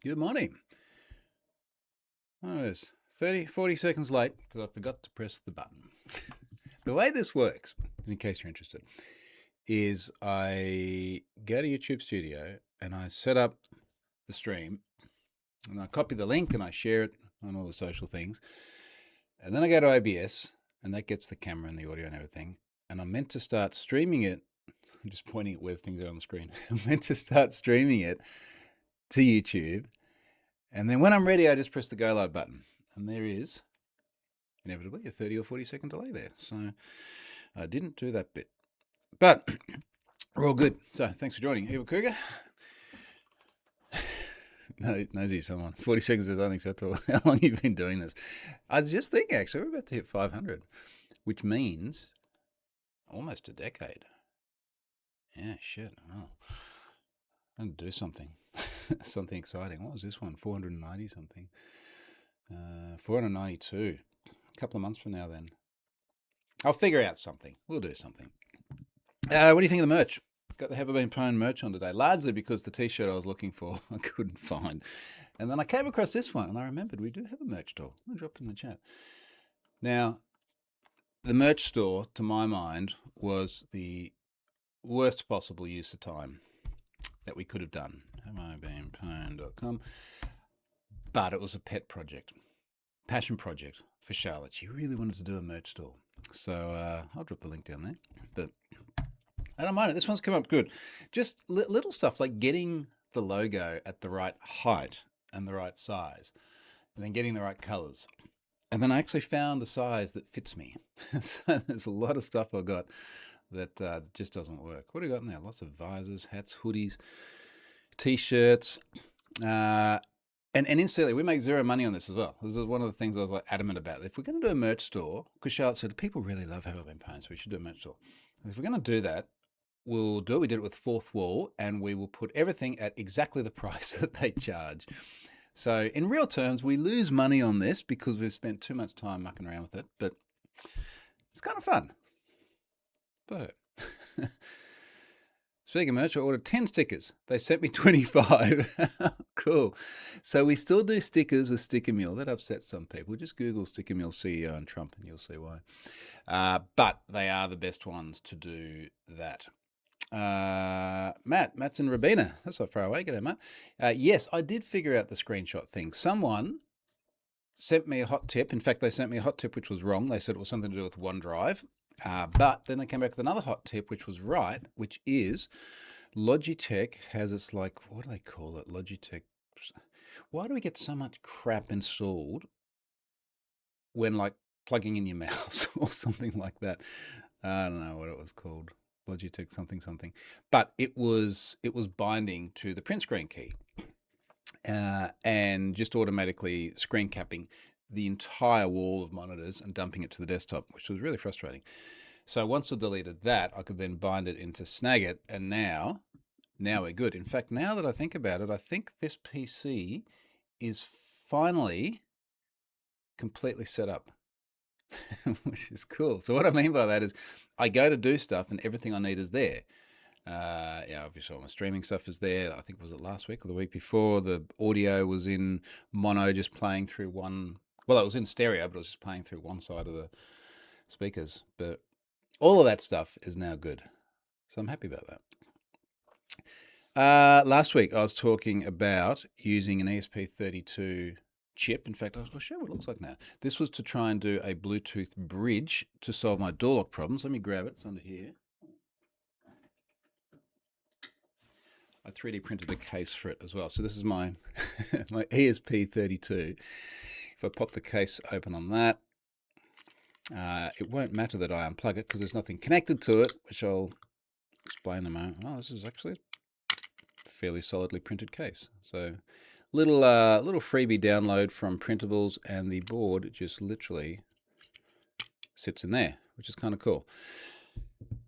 Good morning. I was 30, 40 seconds late because I forgot to press the button. The way this works, in case you're interested, is I go to YouTube Studio and I set up the stream and I copy the link and I share it on all the social things. And then I go to OBS and that gets the camera and the audio and everything. And I'm meant to start streaming it. I'm just pointing at where things are on the screen. I'm meant to start streaming it to YouTube. And then when I'm ready, I just press the go live button. And there is inevitably a 30 or 40 second delay there. So I didn't do that bit. But we're all good. So thanks for joining. Evil Cougar. No, nosy someone. 40 seconds is nothing, so that's all. How long you've been doing this? I was just thinking, actually, we're about to hit 500, which means almost a decade. Yeah, shit. Well, I'm going to do something. Something exciting. What was this one? 490 something. 492. A couple of months from now, then. I'll figure out something. We'll do something. What do you think of the merch? Got the Have I Been Pwned merch on today, largely because the t-shirt I was looking for I couldn't find. And then I came across this one and I remembered we do have a merch store. I'll drop it in the chat. Now, the merch store, to my mind, was the worst possible use of time that we could have done. HaveIBeenPwned.com. But it was a pet project, passion project for Charlotte. She really wanted to do a merch store. So I'll drop the link down there. But I don't mind it. This one's come up good. Just little stuff like getting the logo at the right height and the right size, and then getting the right colors. And then I actually found a size that fits me. So there's a lot of stuff I've got that just doesn't work. What do you got in there? Lots of visors, hats, hoodies, t-shirts. And instantly, we make zero money on this as well. This is one of the things I was like adamant about. If we're going to do a merch store, because Charlotte said, people really love Have I Been Pwned, so we should do a merch store. If we're going to do that, we'll do it. We did it with Fourth Wall, and we will put everything at exactly the price that they charge. So in real terms, we lose money on this because we've spent too much time mucking around with it, but it's kind of fun for her. Speaking of merch, I ordered 10 stickers. They sent me 25. Cool. So we still do stickers with Sticker Mule. That upsets some people. Just Google Sticker Mule CEO and Trump and you'll see why. But they are the best ones to do that. Matt's in Rabina. That's not far away. G'day, Matt. Yes, I did figure out the screenshot thing. Someone sent me a hot tip. In fact, they sent me a hot tip which was wrong. They said it was something to do with OneDrive. But then they came back with another hot tip which was right, which is Logitech has its what do they call it? Logitech. Why do we get so much crap installed when plugging in your mouse or something like that? I don't know what it was called. Logitech something, but it was binding to the print screen key and just automatically screen capping the entire wall of monitors and dumping it to the desktop, which was really frustrating. So once I deleted that, I could then bind it into Snagit, and now we're good. In fact, now that I think about it, I think this PC is finally completely set up. Which is cool. So what I mean by that is I go to do stuff and everything I need is there. Obviously all my streaming stuff is there. I think, was it last week or the week before? The audio was in mono, just playing through one. Well, it was in stereo, but it was just playing through one side of the speakers. But all of that stuff is now good. So I'm happy about that. Last week I was talking about using an ESP32 chip. In fact, I'll show you what it looks like now. This was to try and do a Bluetooth bridge to solve my door lock problems. Let me grab it. It's under here. I 3D printed a case for it as well. So this is my my ESP32. If I pop the case open on that, it won't matter that I unplug it because there's nothing connected to it, which I'll explain in a moment. Oh, this is actually a fairly solidly printed case. So little freebie download from Printables, and the board just literally sits in there, which is kind of cool.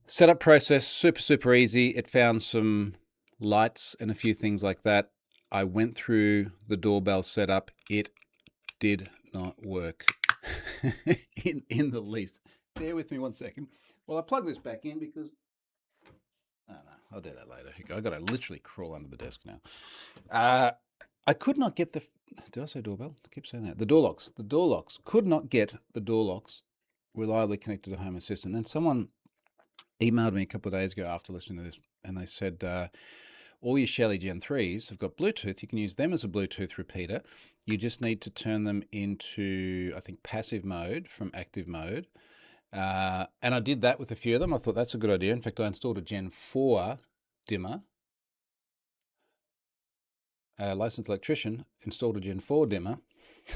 Setup process, super easy. It found some lights and a few things like that. I went through the doorbell setup. It did not work in the least. Bear with me 1 second. Well, I plug this back in because oh no, I'll do that later. I got to literally crawl under the desk now. I could not get the. Did I say doorbell? I keep saying that. The door locks. The door locks. Could not get the door locks reliably connected to Home Assistant. Then someone emailed me a couple of days ago after listening to this, and they said, all your Shelly Gen 3s have got Bluetooth. You can use them as a Bluetooth repeater. You just need to turn them into, I think, passive mode from active mode. And I did that with a few of them. I thought that's a good idea. In fact, I installed a Gen 4 dimmer. A licensed electrician installed a Gen 4 dimmer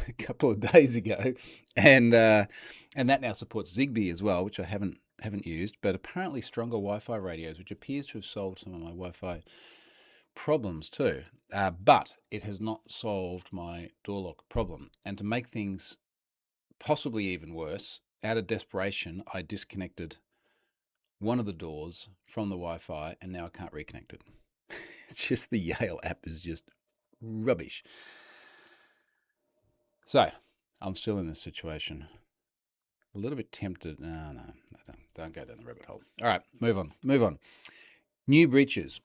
a couple of days ago, and that now supports Zigbee as well, which I haven't used. But apparently, stronger Wi-Fi radios, which appears to have solved some of my Wi-Fi problems too. But it has not solved my door lock problem. And to make things possibly even worse, out of desperation, I disconnected one of the doors from the Wi-Fi, and now I can't reconnect it. It's just the Yale app is just rubbish. So I'm still in this situation. A little bit tempted. No, don't go down the rabbit hole. All right, move on. New breaches.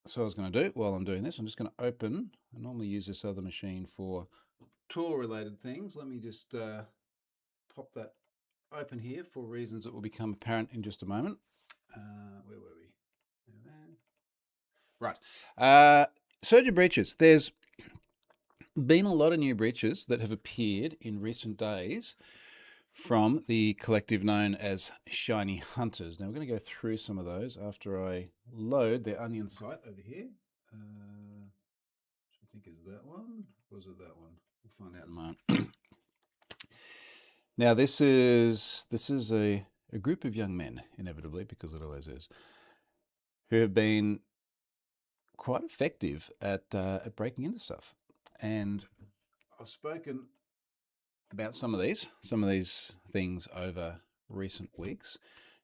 So I was going to do, while I'm doing this, I'm just going to open. I normally use this other machine for tool-related things. Let me just pop that open here for reasons that will become apparent in just a moment. Where were we? Right. Surge of breaches. There's been a lot of new breaches that have appeared in recent days from the collective known as Shiny Hunters. Now, we're going to go through some of those after I load the Onion site over here. Which I think is that one. Or was it that one? We'll find out in a moment. Now, this is a group of young men, inevitably, because it always is, who have been quite effective at breaking into stuff. And I've spoken about some of these things over recent weeks.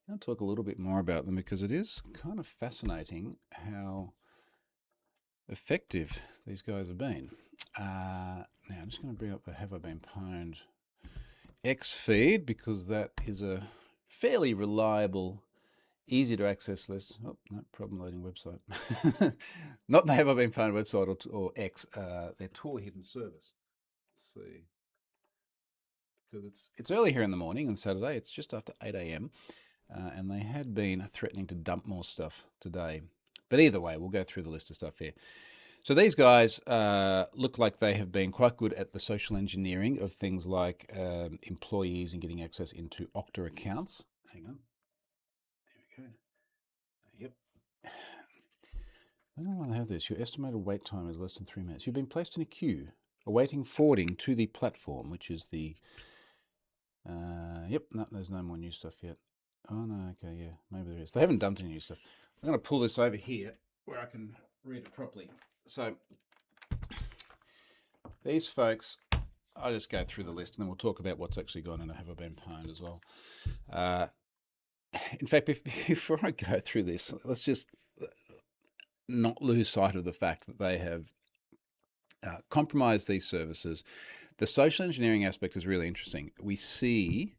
I'll talk a little bit more about them because it is kind of fascinating how effective these guys have been. Now I'm just going to bring up the Have I Been Pwned X feed because that is a fairly reliable, easy to access list. Oh, no problem loading website. Not the Have I Been Pwned website or X, their Tor hidden service. Let's see. Because it's early here in the morning on Saturday. It's just after 8 a.m. And they had been threatening to dump more stuff today. But either way, we'll go through the list of stuff here. So these guys look like they have been quite good at the social engineering of things like employees and getting access into Okta accounts. Hang on. There we go. Yep. I don't want to have this. Your estimated wait time is less than 3 minutes. You've been placed in a queue awaiting forwarding to the platform, which is the... Yep, no, there's no more new stuff yet. Oh, no, okay, yeah, maybe there is. They haven't dumped any new stuff. I'm going to pull this over here where I can read it properly. So, these folks, I'll just go through the list and then we'll talk about what's actually gone in a Have I Been Pwned as well. In fact, before I go through this, let's just not lose sight of the fact that they have compromised these services. The social engineering aspect is really interesting. We see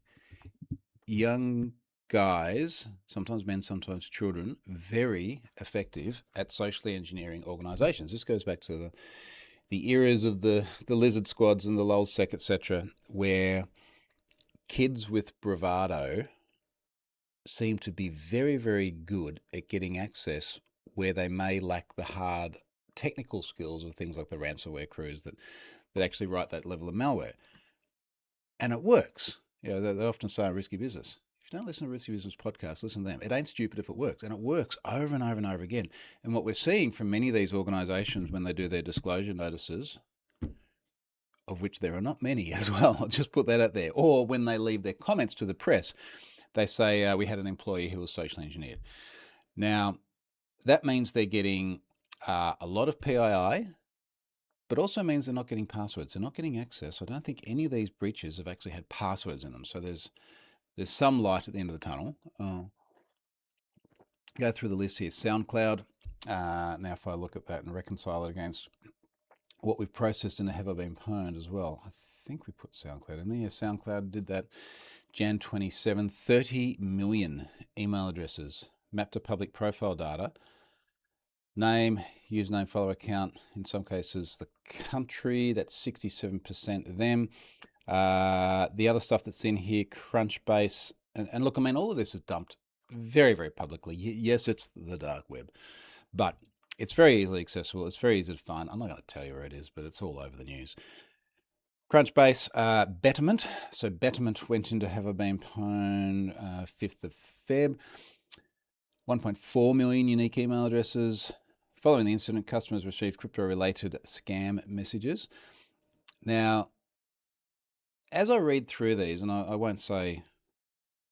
young guys, sometimes men, sometimes children, very effective at socially engineering organizations. This goes back to the eras of the lizard squads and the lulzsec, etc., where kids with bravado seem to be very, very good at getting access where they may lack the hard technical skills of things like the ransomware crews that actually write that level of malware. And it works. You know, they often say risky business. If you don't listen to Risky Business podcast, listen to them. It ain't stupid if it works. And it works over and over and over again. And what we're seeing from many of these organizations when they do their disclosure notices, of which there are not many as well, I'll just put that out there, or when they leave their comments to the press, they say, we had an employee who was socially engineered. Now, that means they're getting a lot of PII, but also means they're not getting passwords. They're not getting access. I don't think any of these breaches have actually had passwords in them. So there's some light at the end of the tunnel. Go through the list here. SoundCloud. Now, if I look at that and reconcile it against what we've processed in the Have I Been Pwned as well, I think we put SoundCloud in there. SoundCloud did that Jan 27, 30 million email addresses mapped to public profile data. Name, username, follow account. In some cases, the country, that's 67% of them. The other stuff that's in here, Crunchbase. And look, I mean, all of this is dumped very, very publicly. Yes, it's the dark web, but it's very easily accessible. It's very easy to find. I'm not going to tell you where it is, but it's all over the news. Crunchbase, Betterment. So Betterment went into Have I Been Pwned 5th of Feb. 1.4 million unique email addresses. Following the incident, customers received crypto-related scam messages. Now, as I read through these, and I won't say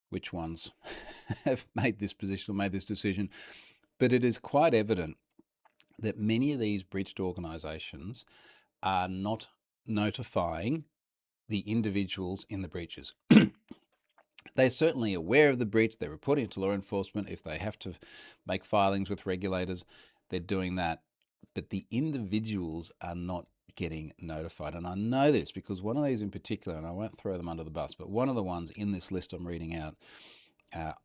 which ones have made this position or made this decision, but it is quite evident that many of these breached organizations are not notifying the individuals in the breaches. They're certainly aware of the breach. They're reporting it to law enforcement. If they have to make filings with regulators, they're doing that. But the individuals are not getting notified. And I know this because one of these in particular, and I won't throw them under the bus, but one of the ones in this list I'm reading out,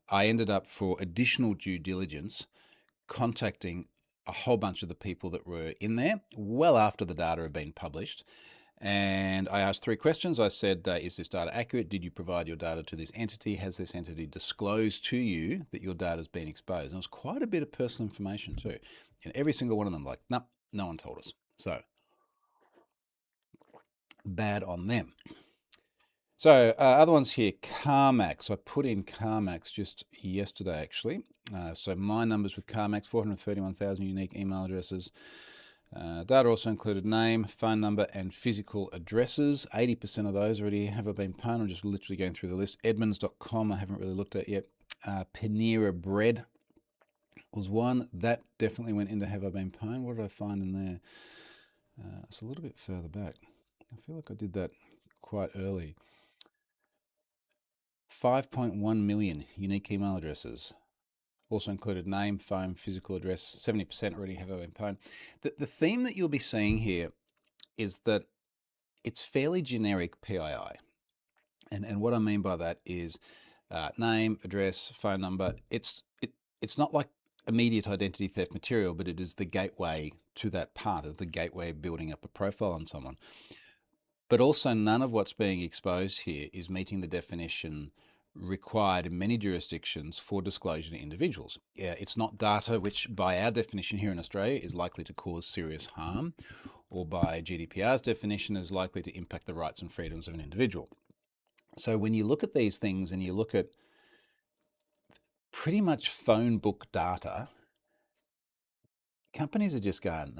I ended up, for additional due diligence, contacting a whole bunch of the people that were in there well after the data had been published. And I asked 3 questions. I said, is this data accurate? Did you provide your data to this entity? Has this entity disclosed to you that your data has been exposed? And it was quite a bit of personal information too. And every single one of them, like, nope, no one told us. So bad on them. So other ones here, CarMax. I put in CarMax just yesterday, actually. So my numbers with CarMax, 431,000 unique email addresses. Data also included name, phone number, and physical addresses. 80% of those already have been pwned. I'm just literally going through the list. Edmonds.com, I haven't really looked at yet. Panera Bread was one. That definitely went into Have I Been Pwned. What did I find in there? It's a little bit further back. I feel like I did that quite early. 5.1 million unique email addresses. Also included name, phone, physical address. 70% already have been pwned. The theme that you'll be seeing here is that it's fairly generic PII. And what I mean by that is name, address, phone number. It's not like immediate identity theft material, but it is the gateway to that path, the gateway of building up a profile on someone. But also none of what's being exposed here is meeting the definition required in many jurisdictions for disclosure to individuals. It's not data which, by our definition here in Australia, is likely to cause serious harm, or by GDPR's definition is likely to impact the rights and freedoms of an individual. So when you look at these things and you look at pretty much phone book data, companies are just going,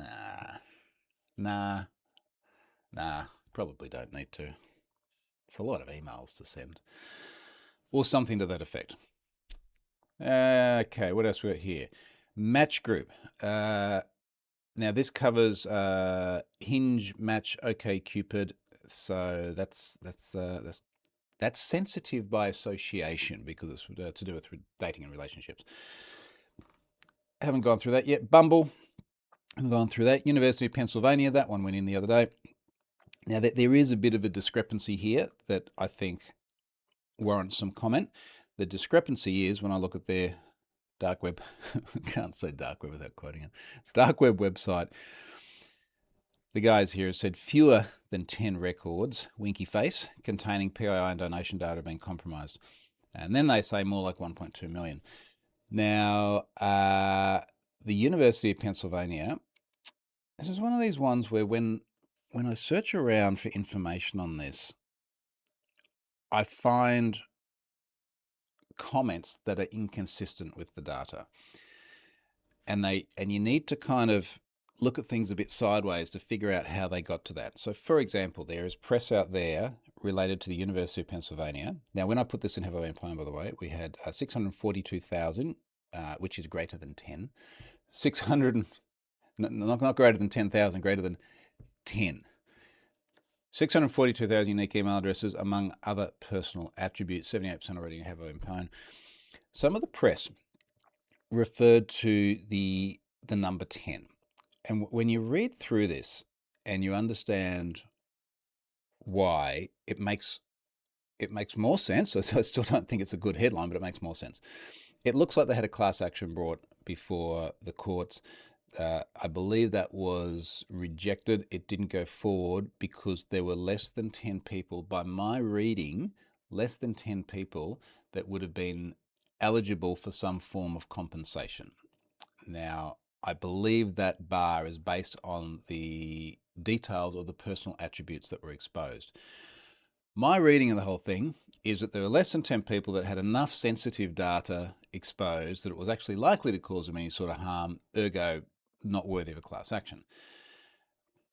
nah, probably don't need to. It's a lot of emails to send. Or something to that effect. Okay, what else we got here? Match Group. Now this covers Hinge, Match, OkCupid. So that's sensitive by association because it's to do with dating and relationships. Haven't gone through that yet. Bumble. Haven't gone through that. University of Pennsylvania. That one went in the other day. Now there is a bit of a discrepancy here that I think warrants some comment. The discrepancy is when I look at their dark web, can't say dark web without quoting it, dark web website, the guys here have said fewer than 10 records, winky face, containing PII and donation data being compromised. And then they say more like 1.2 million. Now, the University of Pennsylvania, this is one of these ones where when I search around for information on this, I find comments that are inconsistent with the data. And you need to kind of look at things a bit sideways to figure out how they got to that. So for example, there is press out there related to the University of Pennsylvania. Now, when I put this in Have I Been Pwned, by the way, we had 642,000, which is greater than 10. 600, not greater than 10,000, greater than 10. 642,000 unique email addresses, among other personal attributes. 78% already have been pwned. Some of the press referred to the number 10. And when you read through this and you understand why, it makes more sense. So I still don't think it's a good headline, but it makes more sense. It looks like they had a class action brought before the courts. I believe that was rejected. It didn't go forward because there were less than 10 people, by my reading, less than 10 people that would have been eligible for some form of compensation. Now, I believe that bar is based on the details of the personal attributes that were exposed. My reading of the whole thing is that there were less than 10 people that had enough sensitive data exposed that it was actually likely to cause them any sort of harm, ergo not worthy of a class action.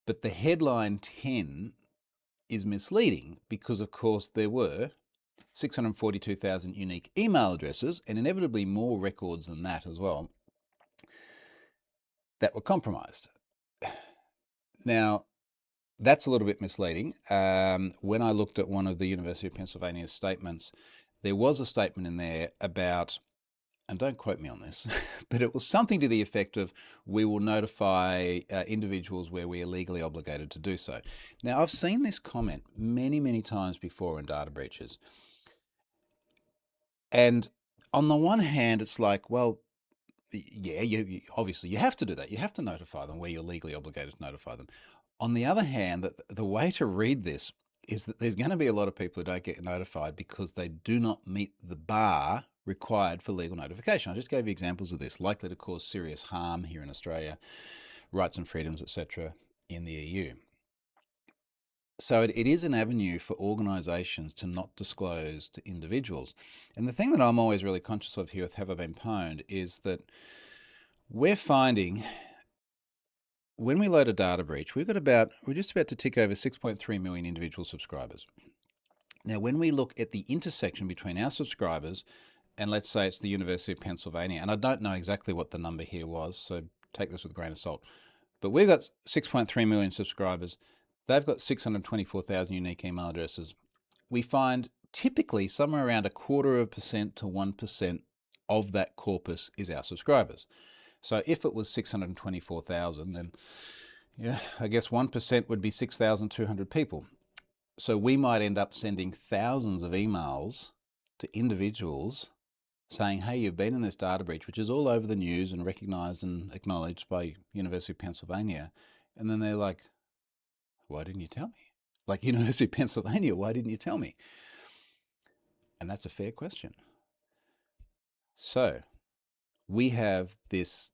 But the headline 10 is misleading because, of course, there were 642,000 unique email addresses and inevitably more records than that as well that were compromised. Now, that's a little bit misleading. When I looked at one of the University of Pennsylvania's statements, there was a statement in there about, and don't quote me on this, but it was something to the effect of, we will notify individuals where we are legally obligated to do so. Now, I've seen this comment many, many times before in data breaches. And on the one hand, it's like, well, yeah, you obviously you have to do that. You have to notify them where you're legally obligated to notify them. On the other hand, the way to read this is that there's going to be a lot of people who don't get notified because they do not meet the bar required for legal notification. I just gave you examples of this: likely to cause serious harm here in Australia, rights and freedoms, etc., in the EU. So it is an avenue for organisations to not disclose to individuals. And the thing that I'm always really conscious of here with Have I Been Pwned is that we're finding, when we load a data breach, we're just about to tick over 6.3 million individual subscribers. Now, when we look at the intersection between our subscribers and, let's say it's the University of Pennsylvania, and I don't know exactly what the number here was, so take this with a grain of salt, but we've got 6.3 million subscribers. They've got 624,000 unique email addresses. We find typically somewhere around 0.25% to 1% of that corpus is our subscribers. So if it was 624,000, then yeah, I guess 1% would be 6,200 people. So we might end up sending thousands of emails to individuals saying, hey, you've been in this data breach, which is all over the news and recognised and acknowledged by University of Pennsylvania. And then they're like, why didn't you tell me? Like, University of Pennsylvania, why didn't you tell me? And that's a fair question. So we have this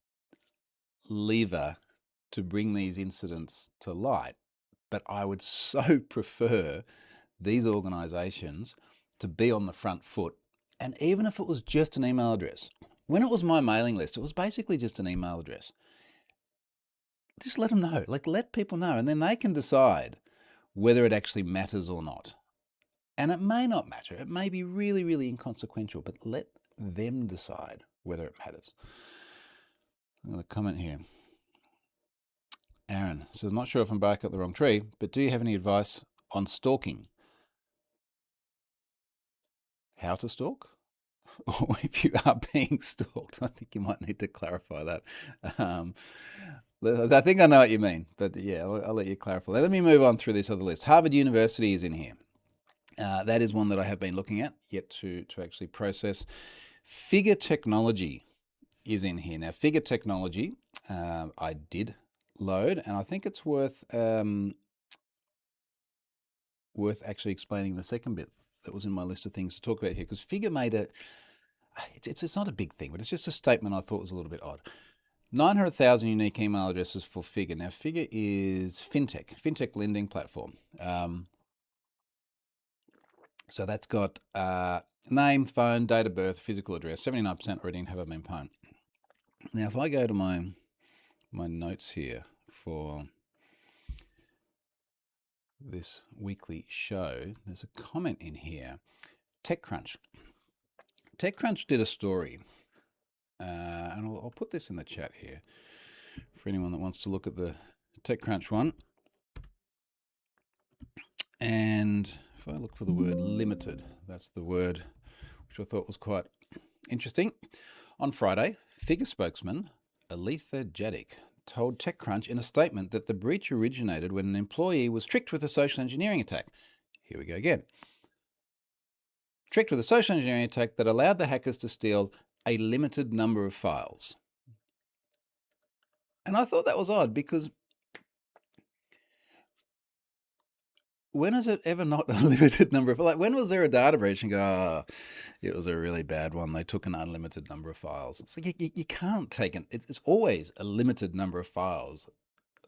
lever to bring these incidents to light, but I would so prefer these organisations to be on the front foot. And even if it was just an email address, when it was my mailing list, it was basically just an email address. Just let them know, like, let people know, and then they can decide whether it actually matters or not. And it may not matter. It may be really, really inconsequential, but let them decide whether it matters. Another comment here. Aaron says, I'm not sure if I'm barking up the wrong tree, but do you have any advice on stalking? How to stalk? Or if you are being stalked? I think you might need to clarify that. I think I know what you mean, but yeah, I'll let you clarify. Let me move on through this other list. Harvard University is in here. That is one that I have been looking at, yet to actually process. Figure Technology is in here. Now, Figure Technology, I did load, and I think it's worth actually explaining the second bit that was in my list of things to talk about here, because Figure made it's not a big thing, but it's just a statement I thought was a little bit odd. 900,000 unique email addresses for Figure. Now, Figure is fintech lending platform. So that's got name, phone, date of birth, physical address. 79% already have I been pwned. Now, if I go to my notes here for this weekly show, there's a comment in here. TechCrunch did a story, and I'll put this in the chat here for anyone that wants to look at the TechCrunch one. And if I look for the word limited, that's the word which I thought was quite interesting. On Friday, Figure spokesman Aletha Jadik told TechCrunch in a statement that the breach originated when an employee was tricked with a social engineering attack. Here we go again. Tricked with a social engineering attack that allowed the hackers to steal a limited number of files. And I thought that was odd because when is it ever not a limited number of, like, when was there a data breach and go, oh, it was a really bad one, they took an unlimited number of files? It's like you can't take it. It's always a limited number of files.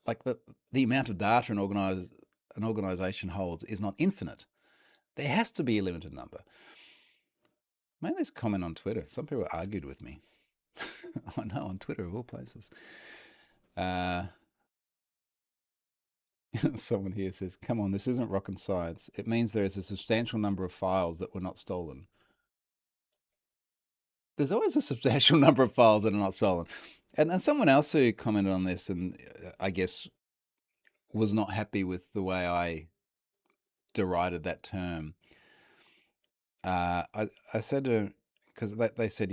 Like the amount of data an organization holds is not infinite. There has to be a limited number. Made this comment on Twitter. Some people argued with me. I know, on Twitter of all places. Someone here says, come on, this isn't rocket science. It means there is a substantial number of files that were not stolen. There's always a substantial number of files that are not stolen. And someone else who commented on this and I guess was not happy with the way I derided that term. I said to, because they said,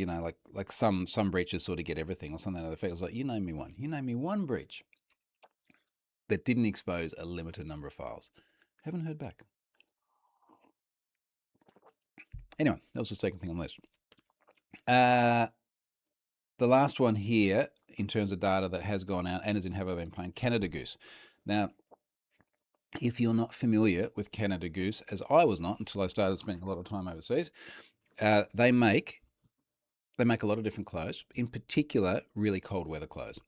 like some breaches sort of get everything or something like that. I was like, you name me one. You name me one breach that didn't expose a limited number of files. Haven't heard back. Anyway, that was the second thing on the list. The last one here, in terms of data that has gone out and is in Have I Been Playing, Canada Goose. Now, if you're not familiar with Canada Goose, as I was not until I started spending a lot of time overseas, they make a lot of different clothes, in particular, really cold weather clothes.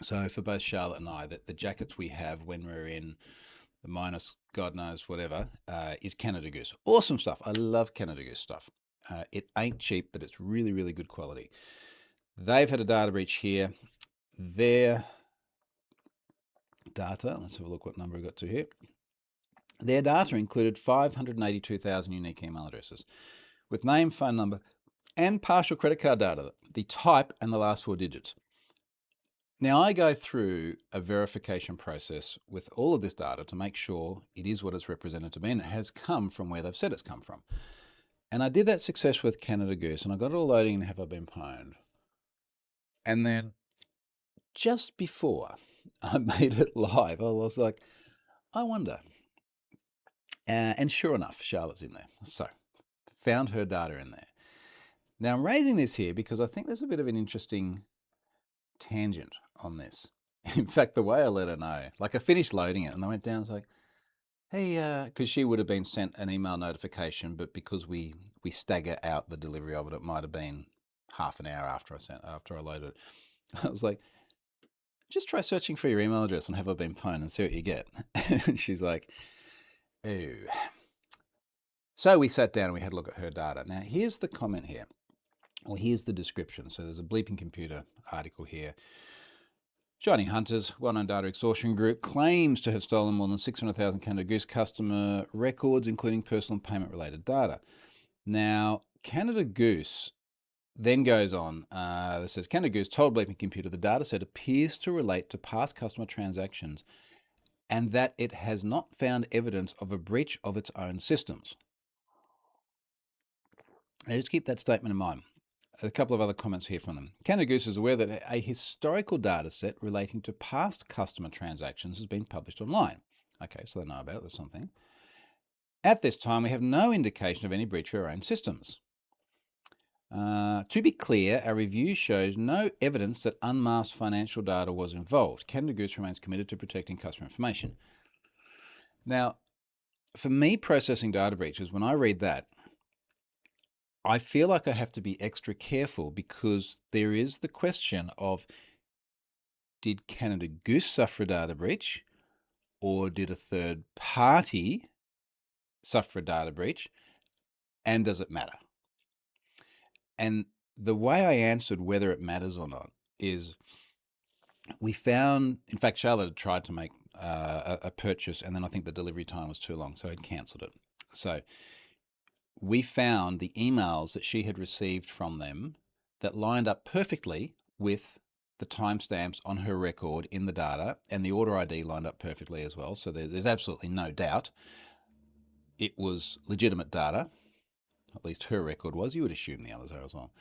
So for both Charlotte and I, the jackets we have when we're in the minus God knows whatever is Canada Goose. Awesome stuff. I love Canada Goose stuff. It ain't cheap, but it's really, really good quality. They've had a data breach here. Their data, let's have a look what number we got to here. Their data included 582,000 unique email addresses with name, phone number, and partial credit card data, the type and the last 4 digits. Now, I go through a verification process with all of this data to make sure it is what it's represented to be and it has come from where they've said it's come from. And I did that success with Canada Goose, and I got it all loading and Have I Been Pwned. And then just before I made it live, I was like, I wonder. And sure enough, Charlotte's in there. So found her data in there. Now, I'm raising this here because I think there's a bit of an interesting tangent on this. In fact, the way I let her know, like I finished loading it and I went down and was like, hey, because she would have been sent an email notification, but because we stagger out the delivery of it, it might have been half an hour after I loaded it. I was like, just try searching for your email address and Have I Been Pwned and see what you get. And she's like, oh. So we sat down and we had a look at her data. Now, here's the comment here. Well, here's the description. So there's a Bleeping Computer article here. Shiny Hunters, well-known data extortion group, claims to have stolen more than 600,000 Canada Goose customer records, including personal and payment-related data. Now, Canada Goose then goes on. It says, Canada Goose told Bleeping Computer the data set appears to relate to past customer transactions and that it has not found evidence of a breach of its own systems. Now, just keep that statement in mind. A couple of other comments here from them. Canada Goose is aware that a historical data set relating to past customer transactions has been published online. Okay, so they know about it, there's something. At this time, we have no indication of any breach of our own systems. To be clear, our review shows no evidence that unmasked financial data was involved. Canada Goose remains committed to protecting customer information. Now, for me, processing data breaches, when I read that, I feel like I have to be extra careful because there is the question of, did Canada Goose suffer a data breach or did a third party suffer a data breach, and does it matter? And the way I answered whether it matters or not is we found, in fact, Charlotte had tried to make a purchase and then I think the delivery time was too long, so I'd cancelled it. So we found the emails that she had received from them that lined up perfectly with the timestamps on her record in the data, and the order ID lined up perfectly as well. So there's absolutely no doubt it was legitimate data. At least her record was. You would assume the others are as well.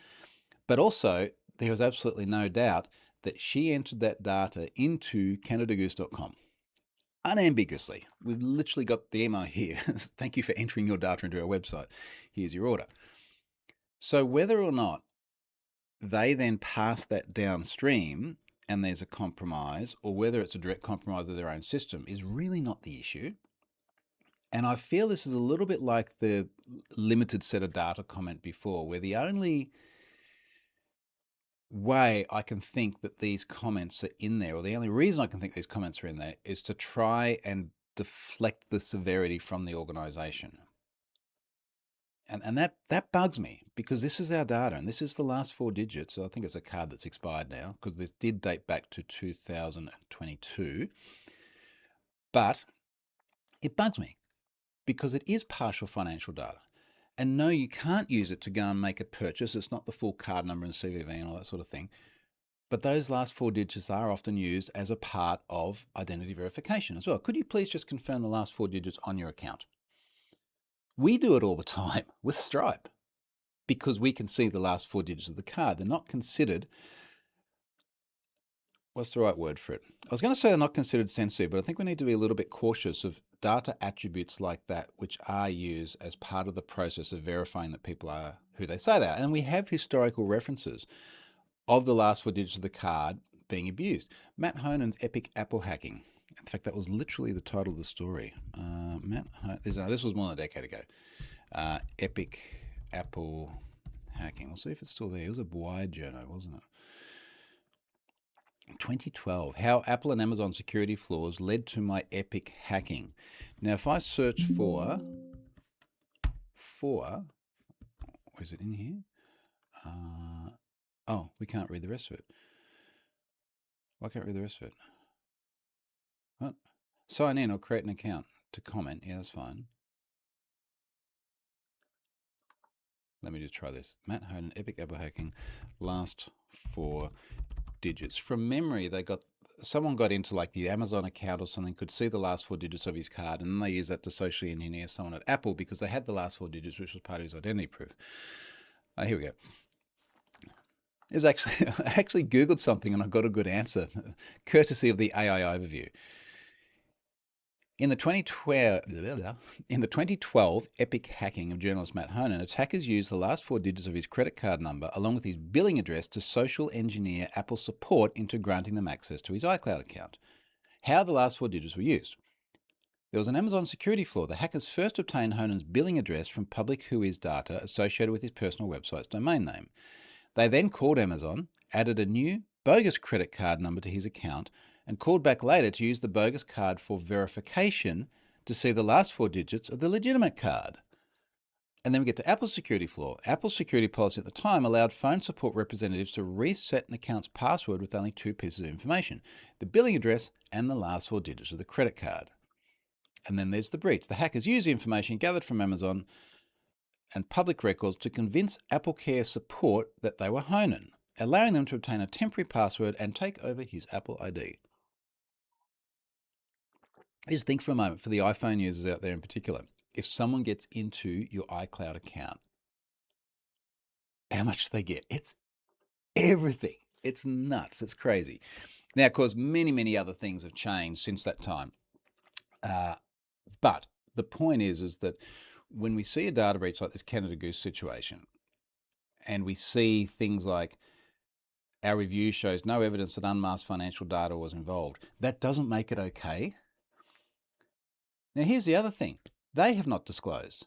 But also, there was absolutely no doubt that she entered that data into CanadaGoose.com. Unambiguously. We've literally got the email here. Thank you for entering your data into our website. Here's your order. So whether or not they then pass that downstream and there's a compromise, or whether it's a direct compromise of their own system, is really not the issue. And I feel this is a little bit like the limited set of data comment before, where the only way I can think that these comments are in there, or the only reason I can think these comments are in there, is to try and deflect the severity from the organization. And that bugs me, because this is our data, and this is the last 4 digits. So I think it's a card that's expired now, because this did date back to 2022. But it bugs me because it is partial financial data. And no, you can't use it to go and make a purchase. It's not the full card number and CVV and all that sort of thing. But those last 4 digits are often used as a part of identity verification as well. Could you please just confirm the last 4 digits on your account? We do it all the time with Stripe because we can see the last 4 digits of the card. They're not considered, what's the right word for it? I was going to say they're not considered sensitive, but I think we need to be a little bit cautious of data attributes like that, which are used as part of the process of verifying that people are who they say they are. And we have historical references of the last 4 digits of the card being abused. Matt Honen's epic Apple hacking. In fact, that was literally the title of the story. This was more than a decade ago. Epic Apple hacking. We'll see if it's still there. It was a wide journal, wasn't it? 2012. How Apple and Amazon security flaws led to my epic hacking. Now, if I search for, is it in here? Oh, we can't read the rest of it. Why can't I read the rest of it? What? Sign in or create an account to comment. Yeah, that's fine. Let me just try this. Matt Honan, epic Apple hacking, last 4 digits. From memory, someone got into like the Amazon account or something, could see the last 4 digits of his card, and then they used that to socially engineer someone at Apple because they had the last 4 digits, which was part of his identity proof. Here we go. I actually Googled something and I got a good answer, courtesy of the AI overview. In the 2012 epic hacking of journalist Matt Honan, attackers used the last 4 digits of his credit card number along with his billing address to social engineer Apple support into granting them access to his iCloud account. How the last 4 digits were used. There was an Amazon security flaw. The hackers first obtained Honan's billing address from public WHOIS data associated with his personal website's domain name. They then called Amazon, added a new bogus credit card number to his account, and called back later to use the bogus card for verification to see the last 4 digits of the legitimate card. And then we get to Apple's security flaw. Apple's security policy at the time allowed phone support representatives to reset an account's password with only 2 pieces of information, the billing address and the last 4 digits of the credit card. And then there's the breach. The hackers used the information gathered from Amazon and public records to convince AppleCare support that they were Honan, allowing them to obtain a temporary password and take over his Apple ID. Just think for a moment, for the iPhone users out there in particular, if someone gets into your iCloud account, how much do they get? It's everything. It's nuts. It's crazy. Now, of course, many, many other things have changed since that time. But the point is that when we see a data breach like this Canada Goose situation, and we see things like our review shows no evidence that unmasked financial data was involved, that doesn't make it okay. Now, here's the other thing. They have not disclosed.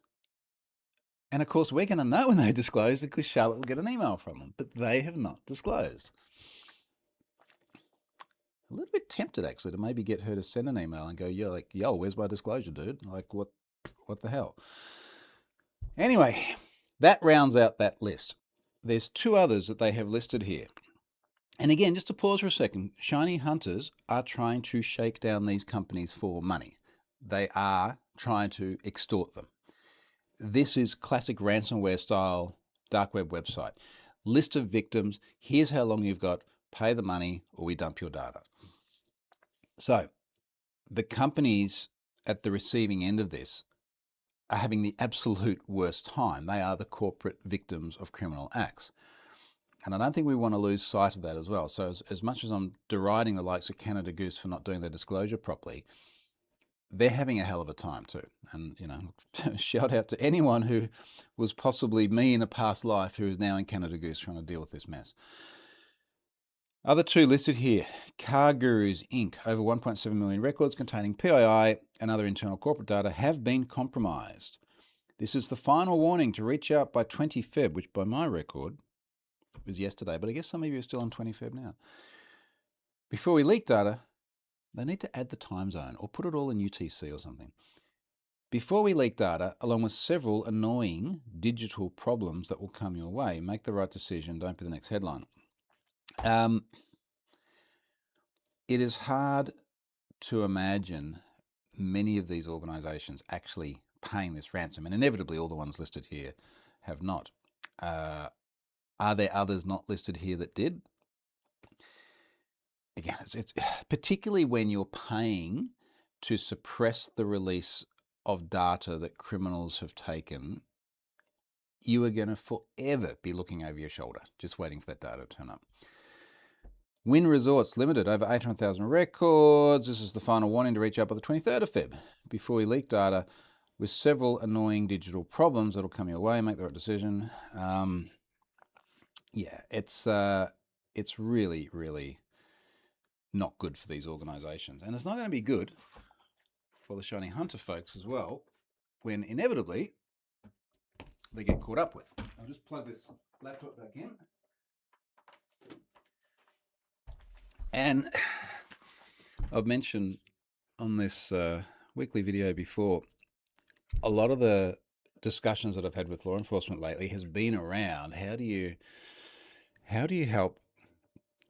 And of course, we're going to know when they disclose because Charlotte will get an email from them, but they have not disclosed. A little bit tempted, actually, to maybe get her to send an email and go, yo, where's my disclosure, dude? Like, what the hell? Anyway, that rounds out that list. There's 2 others that they have listed here. And again, just to pause for a second, shiny hunters are trying to shake down these companies for money. They are trying to extort them. This is classic ransomware style dark web website. List of victims. Here's how long you've got. Pay the money or we dump your data. So the companies at the receiving end of this are having the absolute worst time. They are the corporate victims of criminal acts. And I don't think we want to lose sight of that as well. So as much as I'm deriding the likes of Canada Goose for not doing their disclosure properly, they're having a hell of a time too. And, shout out to anyone who was possibly me in a past life who is now in Canada Goose trying to deal with this mess. Other two listed here, Car Gurus Inc. Over 1.7 million records containing PII and other internal corporate data have been compromised. This is the final warning to reach out by 20 Feb, which by my record was yesterday, but I guess some of you are still on 20 Feb now. Before we leak data, they need to add the time zone or put it all in UTC or something. Before we leak data, along with several annoying digital problems that will come your way, make the right decision, don't be the next headline. It is hard to imagine many of these organisations actually paying this ransom, and inevitably all the ones listed here have not. Are there others not listed here that did? Again, it's particularly when you're paying to suppress the release of data that criminals have taken, you are going to forever be looking over your shoulder, just waiting for that data to turn up. Wynn Resorts Limited, over 800,000 records. This is the final warning to reach out by the 23rd of Feb before we leak data with several annoying digital problems that'll come your way. Make the right decision. Yeah, it's really, really not good for these organisations. And it's not going to be good for the Shiny Hunter folks as well when inevitably they get caught up with. I'll just plug this laptop back in. And I've mentioned on this weekly video before, a lot of the discussions that I've had with law enforcement lately has been around how do you help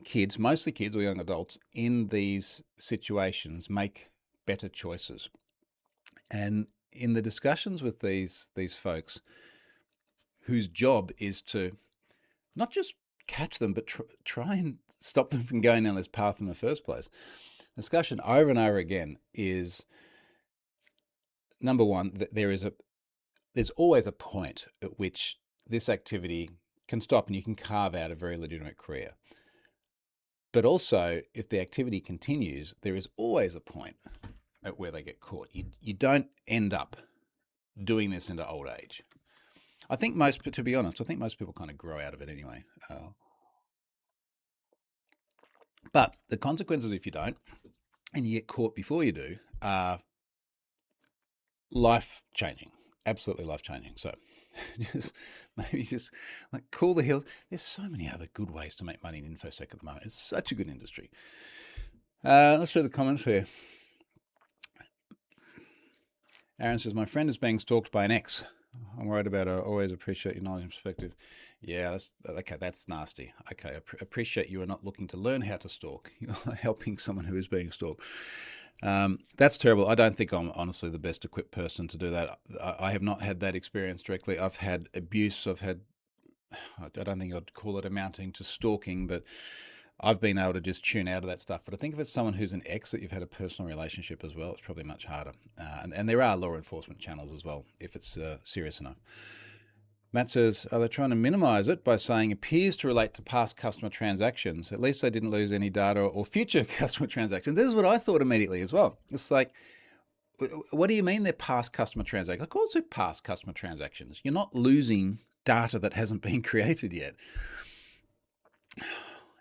kids, mostly kids or young adults, in these situations make better choices. And in the discussions with these folks whose job is to not just catch them, but try and stop them from going down this path in the first place. Discussion over and over again is, number one, that there's always a point at which this activity can stop and you can carve out a very legitimate career. But also, if the activity continues, there is always a point at where they get caught. You don't end up doing this into old age. To be honest, I think most people kind of grow out of it anyway. But the consequences if you don't, and you get caught before you do, are life-changing, absolutely life-changing. So maybe just like cool the heels. There's so many other good ways to make money in InfoSec at the moment. It's such a good industry. Let's read the comments here. Aaron says, my friend is being stalked by an ex. I'm worried about her. Always appreciate your knowledge and perspective. Yeah, that's nasty. Okay, I appreciate you are not looking to learn how to stalk. You're helping someone who is being stalked. That's terrible. I don't think I'm honestly the best equipped person to do that. I have not had that experience directly. I've had abuse. I don't think I'd call it amounting to stalking, but I've been able to just tune out of that stuff. But I think if it's someone who's an ex that you've had a personal relationship as well, it's probably much harder. And there are law enforcement channels as well, if it's serious enough. Matt says, are they trying to minimize it by saying appears to relate to past customer transactions? At least they didn't lose any data or future customer transactions. This is what I thought immediately as well. It's like, what do you mean they're past customer transactions? Of course they're past customer transactions. You're not losing data that hasn't been created yet.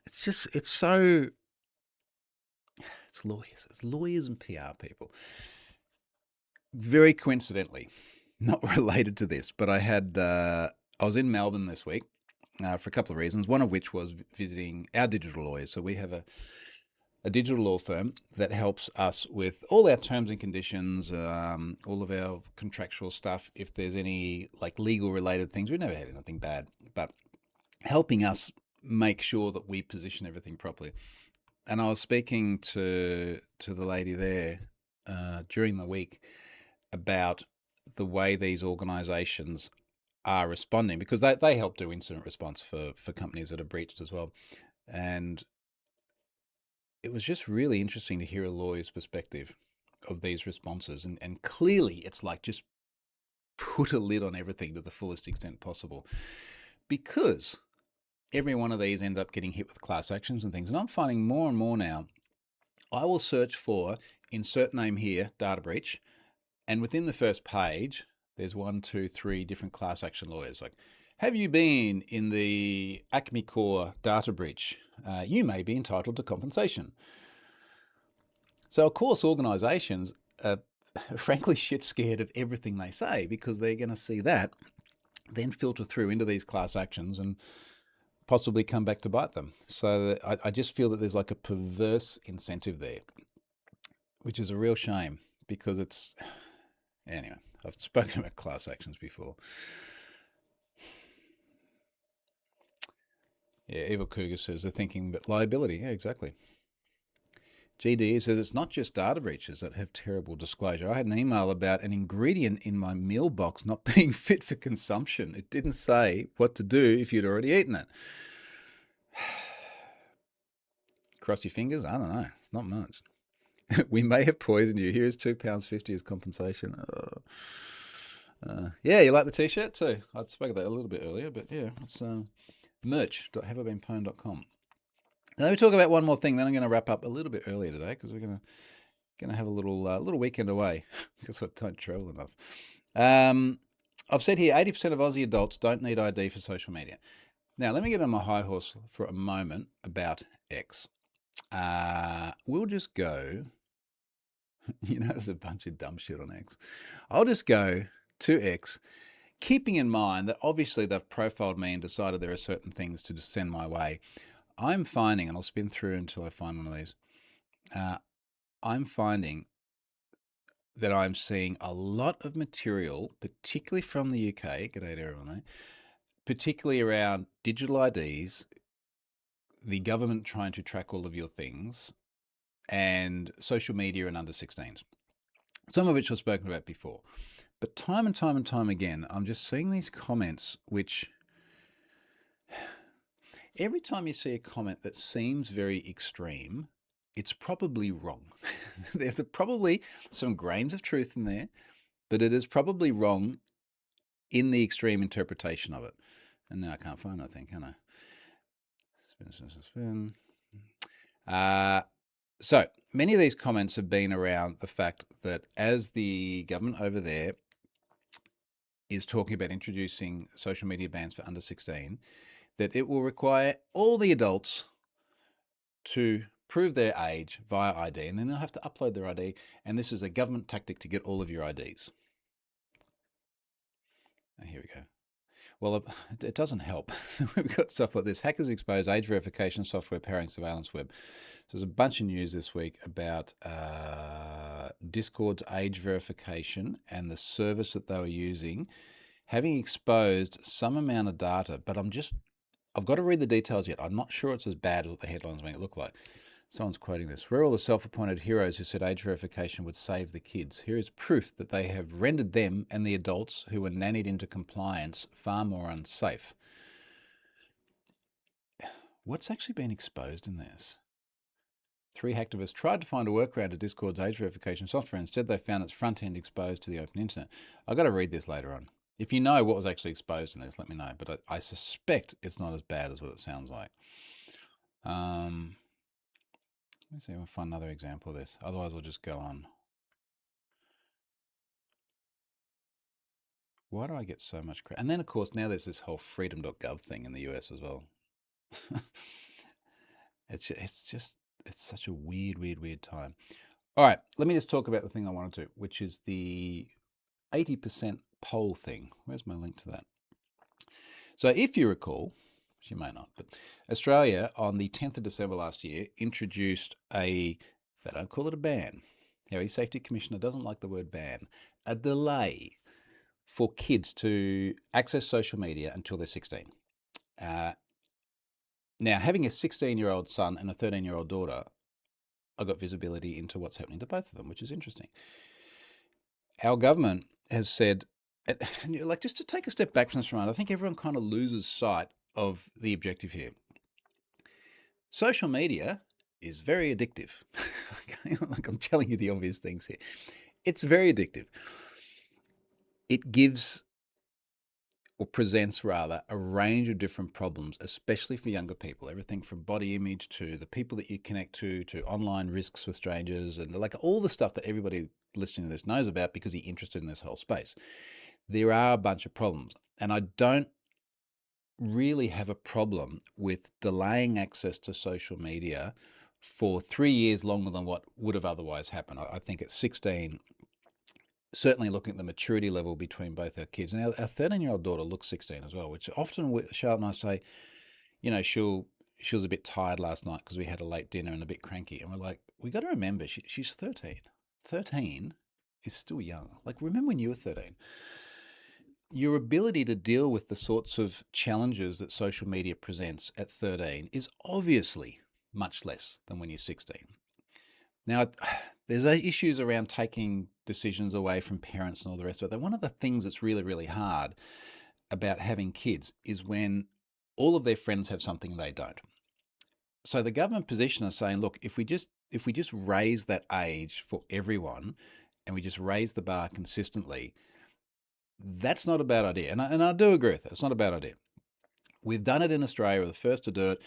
It's lawyers and PR people. Very coincidentally, not related to this, but I was in Melbourne this week for a couple of reasons, one of which was visiting our digital lawyers. So we have a digital law firm that helps us with all our terms and conditions, all of our contractual stuff. If there's any like legal related things, we've never had anything bad, but helping us make sure that we position everything properly. And I was speaking to the lady there during the week about the way these organizations are responding, because they help do incident response for companies that are breached as well. And it was just really interesting to hear a lawyer's perspective of these responses. And clearly it's like just put a lid on everything to the fullest extent possible, because every one of these end up getting hit with class actions and things. And I'm finding more and more now, I will search for insert name here, data breach. And within the first page, there's 1, 2, 3 different class action lawyers. Like, have you been in the Acme Core data breach? you may be entitled to compensation. So, of course, organisations are frankly shit scared of everything they say because they're going to see that then filter through into these class actions and possibly come back to bite them. So I just feel that there's like a perverse incentive there, which is a real shame because it's... Anyway, I've spoken about class actions before. Yeah, Evil Cougar says they're thinking about liability. Yeah, exactly. GDE says it's not just data breaches that have terrible disclosure. I had an email about an ingredient in my meal box not being fit for consumption. It didn't say what to do if you'd already eaten it. Cross your fingers? I don't know. It's not much. We may have poisoned you. Here's £2.50 as compensation. Yeah, you like the t-shirt too? I spoke about that a little bit earlier, but yeah, it's merch.haveibeenpwned.com. Now, let me talk about one more thing, then I'm going to wrap up a little bit earlier today because we're going to have a little weekend away because I don't travel enough. I've said here 80% of Aussie adults don't need ID for social media. Now, let me get on my high horse for a moment about X. We'll just go... there's a bunch of dumb shit on X. I'll just go to X, keeping in mind that obviously they've profiled me and decided there are certain things to send my way. I'm finding, and I'll spin through until I find one of these, I'm finding that I'm seeing a lot of material, particularly from the UK, g'day to everyone there, particularly around digital IDs, the government trying to track all of your things, and social media and under 16s, some of which I've spoken about before. But time and time and time again, I'm just seeing these comments which... Every time you see a comment that seems very extreme, it's probably wrong. There's probably some grains of truth in there, but it is probably wrong in the extreme interpretation of it. And now I can't find it, I think, can I? Spin. So many of these comments have been around the fact that as the government over there is talking about introducing social media bans for under 16, that it will require all the adults to prove their age via ID, and then they'll have to upload their ID, and this is a government tactic to get all of your IDs. Here we go. Well, it doesn't help. We've got stuff like this. Hackers expose age verification software powering surveillance web. So there's a bunch of news this week about Discord's age verification and the service that they were using, having exposed some amount of data, but I've got to read the details yet. I'm not sure it's as bad as what the headlines make it look like. Someone's quoting this. We're all the self-appointed heroes who said age verification would save the kids. Here is proof that they have rendered them and the adults who were nannied into compliance far more unsafe. What's actually been exposed in this? 3 hacktivists tried to find a workaround to Discord's age verification software. Instead, they found its front end exposed to the open internet. I've got to read this later on. If you know what was actually exposed in this, let me know. But I suspect it's not as bad as what it sounds like. Let's see if I can find another example of this. Otherwise, I'll just go on. Why do I get so much credit? And then, of course, now there's this whole freedom.gov thing in the US as well. It's such a weird time. All right, let me just talk about the thing I wanted to, which is the 80% poll thing. Where's my link to that? So if you recall, which you may not, but Australia on the 10th of December last year introduced they don't call it a ban. Harry Safety Commissioner doesn't like the word ban. A delay for kids to access social media until they're 16. Now, having a 16-year-old son and a 13-year-old daughter, I got visibility into what's happening to both of them, which is interesting. Our government has said, and like, just to take a step back from this round, I think everyone kind of loses sight of the objective here. Social media is very addictive. Okay? Like, I'm telling you the obvious things here. It's very addictive. It gives, or presents rather, a range of different problems, especially for younger people. Everything from body image to the people that you connect to online risks with strangers, and like all the stuff that everybody listening to this knows about because you're interested in this whole space. There are a bunch of problems, and I don't really have a problem with delaying access to social media for 3 years longer than what would have otherwise happened. I think at 16, certainly looking at the maturity level between both our kids, and our 13-year-old daughter looks 16 as well, which often Charlotte and I say, she was a bit tired last night because we had a late dinner and a bit cranky. And we're like, we got to remember she's 13. 13 is still young. Like, remember when you were 13? Your ability to deal with the sorts of challenges that social media presents at 13 is obviously much less than when you're 16. Now, there's issues around taking decisions away from parents and all the rest of it. One of the things that's really, really hard about having kids is when all of their friends have something they don't. So the government position is saying, look, if we just raise that age for everyone and we just raise the bar consistently, that's not a bad idea. And I do agree with that. It's not a bad idea. We've done it in Australia. We're the first to do it.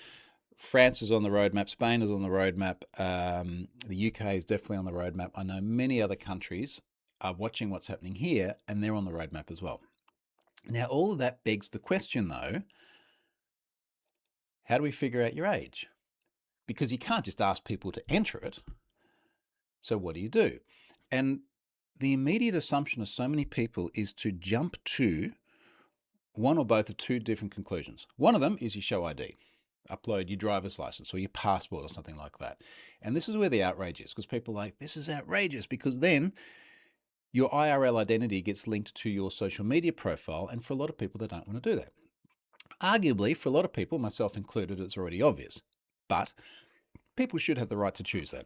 France is on the roadmap. Spain is on the roadmap. The UK is definitely on the roadmap. I know many other countries are watching what's happening here, and they're on the roadmap as well. Now, all of that begs the question, though, how do we figure out your age? Because you can't just ask people to enter it. So what do you do? And the immediate assumption of so many people is to jump to one or both of two different conclusions. One of them is you show ID. Upload your driver's license or your passport or something like that. And this is where the outrage is, because people are like, this is outrageous, because then your IRL identity gets linked to your social media profile. And for a lot of people, they don't want to do that. Arguably, for a lot of people, myself included, it's already obvious. But people should have the right to choose that.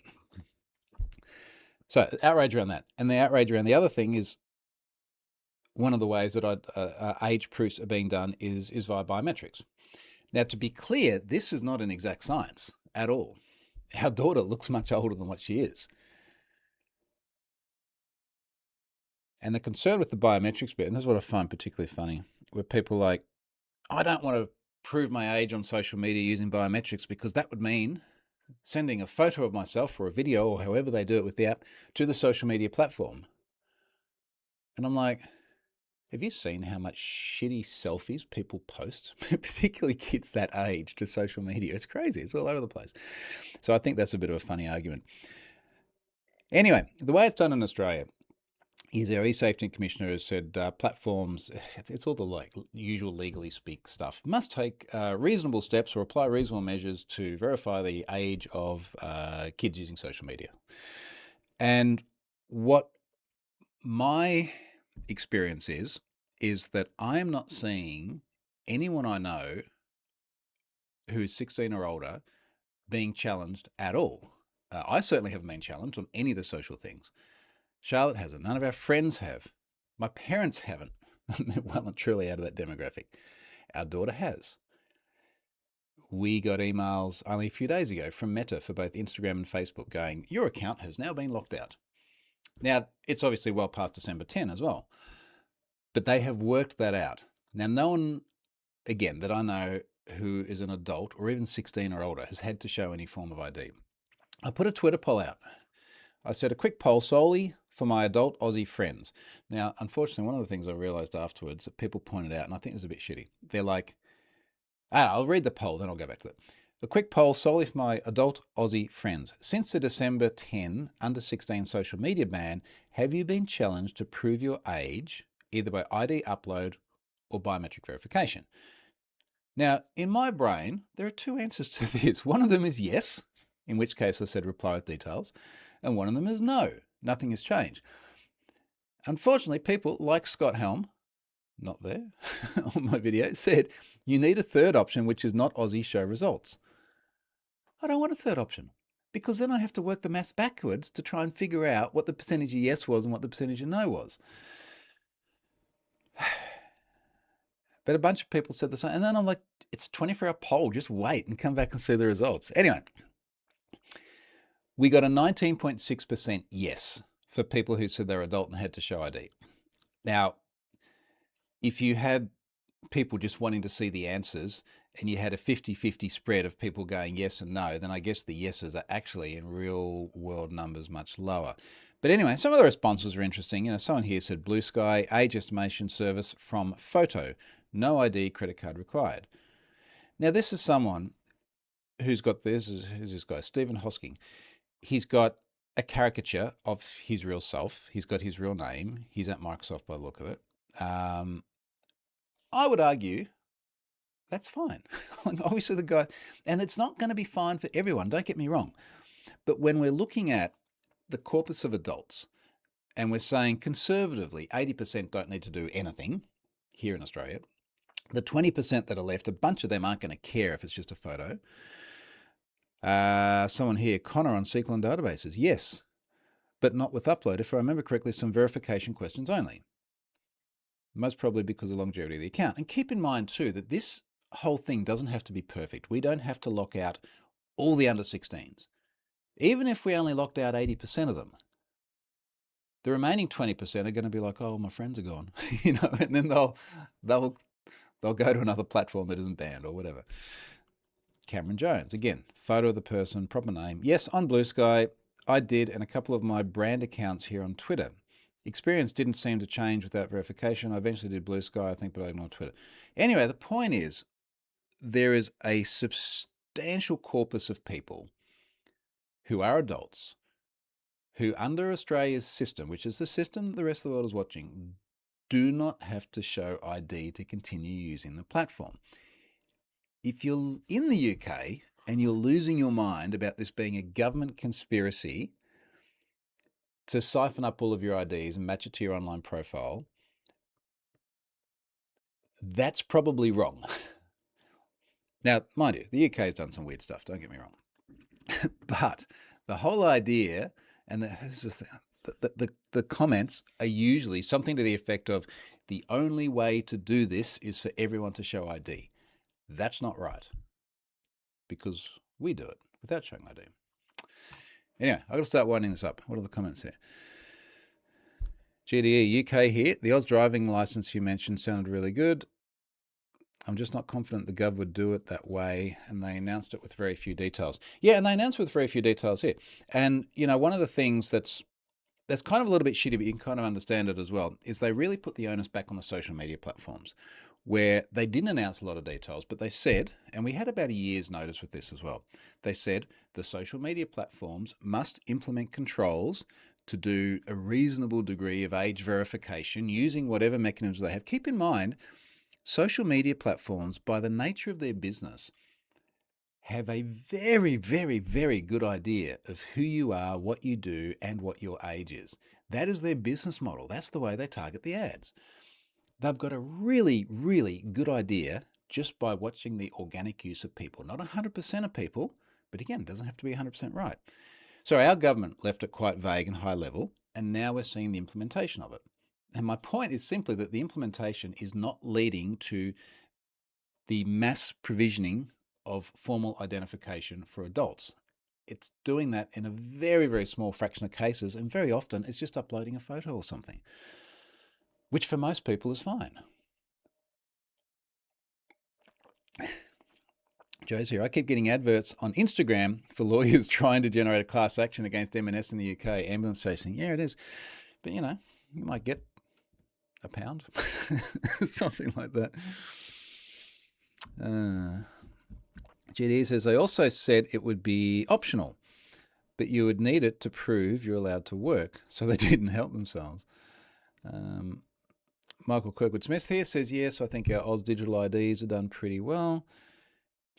So outrage around that. And the outrage around the other thing is, one of the ways that age proofs are being done is via biometrics. Now, to be clear, this is not an exact science at all. Our daughter looks much older than what she is. And the concern with the biometrics bit, and this is what I find particularly funny, where people are like, I don't want to prove my age on social media using biometrics because that would mean sending a photo of myself or a video or however they do it with the app to the social media platform. And I'm like, have you seen how much shitty selfies people post, particularly kids that age, to social media? It's crazy. It's all over the place. So I think that's a bit of a funny argument. Anyway, the way it's done in Australia is our e-safety commissioner has said platforms, it's all the usual legally speak stuff, must take reasonable steps or apply reasonable measures to verify the age of kids using social media. And what my experience is that I am not seeing anyone I know who's 16 or older being challenged at all. I certainly haven't been challenged on any of the social things. Charlotte hasn't. None of our friends have. My parents haven't. They're well and truly out of that demographic. Our daughter has. We got emails only a few days ago from Meta for both Instagram and Facebook going, your account has now been locked out. Now, it's obviously well past December 10 as well. But they have worked that out. Now, no one, again, that I know who is an adult or even 16 or older has had to show any form of ID. I put a Twitter poll out. I said a quick poll solely for my adult Aussie friends. Now, unfortunately, one of the things I realised afterwards that people pointed out, and I think it's a bit shitty, they're like, I'll read the poll, then I'll go back to it. A quick poll solely for my adult Aussie friends. Since the December 10 under 16 social media ban, have you been challenged to prove your age either by ID upload or biometric verification? Now, in my brain, there are two answers to this. One of them is yes, in which case I said reply with details, and one of them is no, nothing has changed. Unfortunately, people like Scott Helm, not there, on my video, said, you need a third option, which is not Aussie show results. I don't want a third option, because then I have to work the maths backwards to try and figure out what the percentage of yes was and what the percentage of no was. But a bunch of people said the same. And then I'm like, it's a 24-hour poll. Just wait and come back and see the results. Anyway, we got a 19.6% yes for people who said they're adult and had to show ID. Now, if you had people just wanting to see the answers and you had a 50-50 spread of people going yes and no, then I guess the yeses are actually in real world numbers much lower. But anyway, some of the responses are interesting. Someone here said Blue Sky, age estimation service from photo. No ID, credit card required. Now, this is someone who's got who's this guy, Stephen Hosking. He's got a caricature of his real self. He's got his real name. He's at Microsoft by the look of it. I would argue that's fine. Obviously, the guy, and it's not going to be fine for everyone, don't get me wrong. But when we're looking at the corpus of adults and we're saying conservatively 80% don't need to do anything here in Australia, the 20% that are left, a bunch of them aren't going to care if it's just a photo. Someone here, Connor on SQL and databases. Yes, but not with upload. If I remember correctly, some verification questions only. Most probably because of the longevity of the account. And keep in mind too that this whole thing doesn't have to be perfect. We don't have to lock out all the under 16s. Even if we only locked out 80% of them, the remaining 20% are going to be like, oh, my friends are gone, and then they'll go to another platform that isn't banned or whatever. Cameron Jones, again, photo of the person, proper name. Yes, on Blue Sky, I did, and a couple of my brand accounts here on Twitter. Experience didn't seem to change without verification. I eventually did Blue Sky, I think, but I ignored Twitter. Anyway, the point is, there is a substantial corpus of people who are adults who, under Australia's system, which is the system that the rest of the world is watching, do not have to show ID to continue using the platform. If you're in the UK and you're losing your mind about this being a government conspiracy to siphon up all of your IDs and match it to your online profile, that's probably wrong. Now, mind you, the UK has done some weird stuff, don't get me wrong. But the whole idea, and the comments are usually something to the effect of, the only way to do this is for everyone to show ID. That's not right, because we do it without showing ID. Anyway, I've got to start winding this up. What are the comments here? GDE, UK here. The Oz driving license you mentioned sounded really good. I'm just not confident the Gov would do it that way, and they announced it with very few details. Yeah, and they announced it with very few details here. And, one of the things that's kind of a little bit shitty, but you can kind of understand it as well, is they really put the onus back on the social media platforms, where they didn't announce a lot of details, but they said, and we had about a year's notice with this as well, they said the social media platforms must implement controls to do a reasonable degree of age verification using whatever mechanisms they have. Keep in mind, social media platforms, by the nature of their business, have a very, very, very good idea of who you are, what you do, and what your age is. That is their business model. That's the way they target the ads. They've got a really, really good idea just by watching the organic use of people. Not 100% of people, but again, it doesn't have to be 100% right. So our government left it quite vague and high level, and now we're seeing the implementation of it. And my point is simply that the implementation is not leading to the mass provisioning of formal identification for adults. It's doing that in a very, very small fraction of cases, and very often it's just uploading a photo or something, which for most people is fine. Joe's here. I keep getting adverts on Instagram for lawyers trying to generate a class action against M&S in the UK. Ambulance chasing. Yeah, it is. But, you might get £1, something like that. GD says, I also said it would be optional, but you would need it to prove you're allowed to work, so they didn't help themselves. Michael Kirkwood-Smith here says, yes, I think our Oz digital IDs are done pretty well.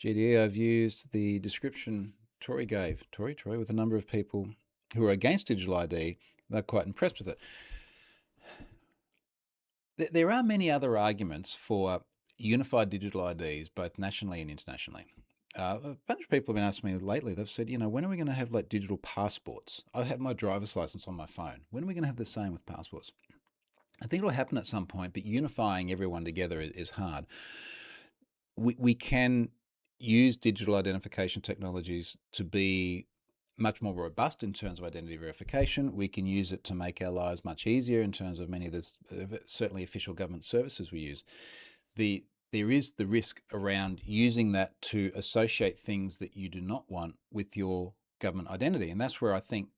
GDE, I've used the description Troy gave, Troy, with a number of people who are against digital ID. They're quite impressed with it. There are many other arguments for unified digital IDs, both nationally and internationally. A bunch of people have been asking me lately, they've said, when are we going to have like digital passports? I have my driver's license on my phone. When are we going to have the same with passports? I think it'll happen at some point, but unifying everyone together is hard. We can use digital identification technologies to be much more robust in terms of identity verification. We can use it to make our lives much easier in terms of many of the certainly official government services we use. There is the risk around using that to associate things that you do not want with your government identity. And that's where I think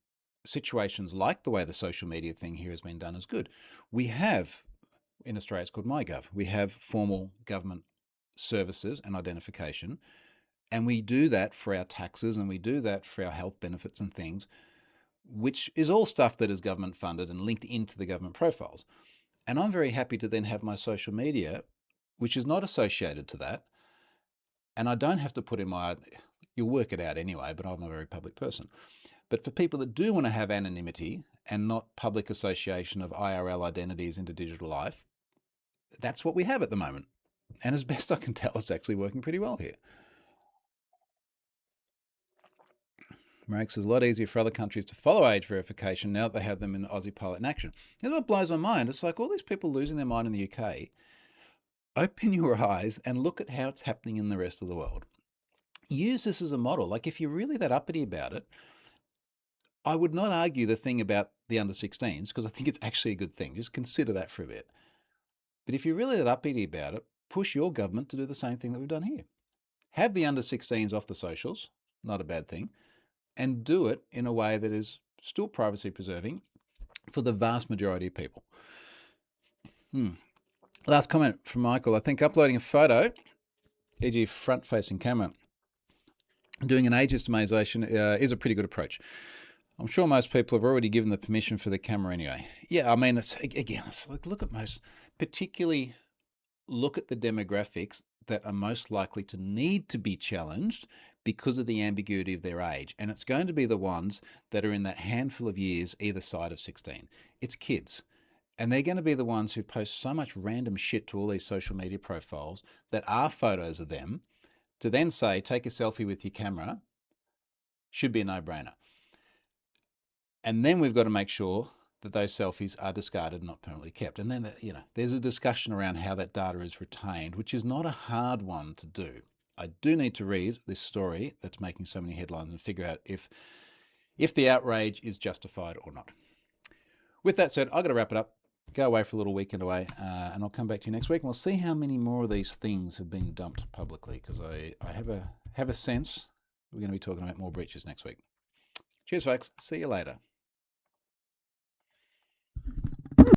situations like the way the social media thing here has been done is good. We have, in Australia it's called MyGov. We have formal government services and identification, and we do that for our taxes and we do that for our health benefits and things, which is all stuff that is government funded and linked into the government profiles. And I'm very happy to then have my social media, which is not associated to that. And I don't have to put in you'll work it out anyway, but I'm a very public person. But for people that do want to have anonymity and not public association of IRL identities into digital life, that's what we have at the moment. And as best I can tell, it's actually working pretty well here. Marek says, a lot easier for other countries to follow age verification now that they have them in Aussie pilot in action. Here's what blows my mind. It's like all these people losing their mind in the UK. Open your eyes and look at how it's happening in the rest of the world. Use this as a model. Like if you're really that uppity about it, I would not argue the thing about the under 16s because I think it's actually a good thing. Just consider that for a bit. But if you're really that uppity about it, push your government to do the same thing that we've done here. Have the under 16s off the socials, not a bad thing, and do it in a way that is still privacy preserving for the vast majority of people. Last comment from Michael. I think uploading a photo, e.g. front-facing camera, doing an age estimation is a pretty good approach. I'm sure most people have already given the permission for the camera anyway. Yeah, I mean, it's like look at particularly look at the demographics that are most likely to need to be challenged because of the ambiguity of their age. And it's going to be the ones that are in that handful of years either side of 16. It's kids. And they're going to be the ones who post so much random shit to all these social media profiles that are photos of them to then say, take a selfie with your camera, should be a no-brainer. And then we've got to make sure that those selfies are discarded and not permanently kept. And then, there's a discussion around how that data is retained, which is not a hard one to do. I do need to read this story that's making so many headlines and figure out if the outrage is justified or not. With that said, I've got to wrap it up, go away for a little weekend away, and I'll come back to you next week, and we'll see how many more of these things have been dumped publicly, because I have a sense we're going to be talking about more breaches next week. Cheers, folks. See you later.